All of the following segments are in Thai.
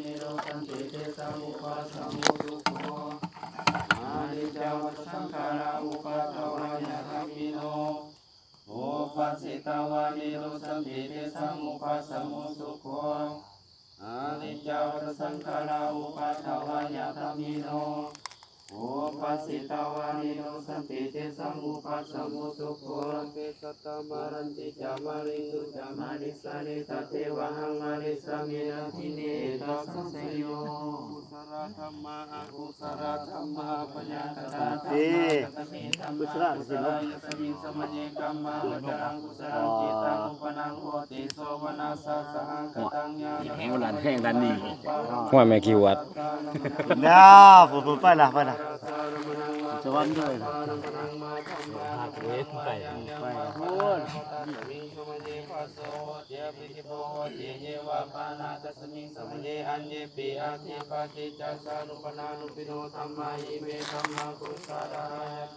นิโรสันติเตสามุปัสสมุทุโขอานิจจวัฏสังขาราอุปัฏฐวายะธรรมิโนโอปัสสิตาวานิโรสันติเตสามุปัสสมุสุโขอานิจจวัฏสังขาราอุปัฏฐวายะธรรมิโนโอปัสสิตาวานิโรสันติเตสัมมุปัสสมุสุโขเกสตมารันติจามาริสุจามาริสานิตเทวะหังมาริสามินาทิเนตัสสะโยกุสลธรรมะอกุสลธรรมะปัญญาตตาธรรมะตติธรรมะกุศลายสมิงสมัญญกัมมะวัจรังกุศลังจิตังอุปนังโหติโสวนาสสะหังกตังญาณแห่งวันแห่งดันนี้ว่าแม่คิววัดน้าผมไปละจะวันด้วยนะไปพูดมิงสมัญญปัสโสเจปิจิโพเจเยวะปานาตัสมิงสมัญญอัญเยปิอาทิปาติจัสสานุปนานุปิโนธัมมาอิเมธัมมังกุสลา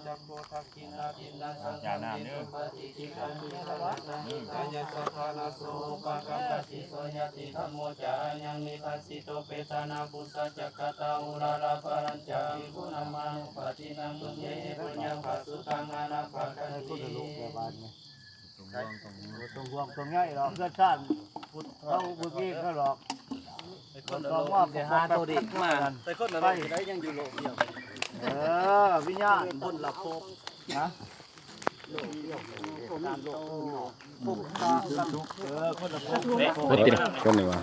จักโพทักขินาทินาสังฆานิปฏิจิกังมิสระสังหิตายะสัทธานาโสปะกัมปติโสยติธัมโมจายังนิทัสสิโตเปตานาปุสสะจักขตาอุราลาปรัญจามิกุณามานุปฏินังมุเยปุญญังปัสสุตังอานาภคันติตรงห่วงตรงง่ายหรอกเพื่อนชาติพุทธเขาบุตรเองก็หรอกคนต้องว่าจะหาตัวดีมาแต่คนอะไรได้ยังอยู่โลกเดียววิญญาณคนละภพนะโลกเดียวคนละโลกภพตาคนละภพคนไหนวะ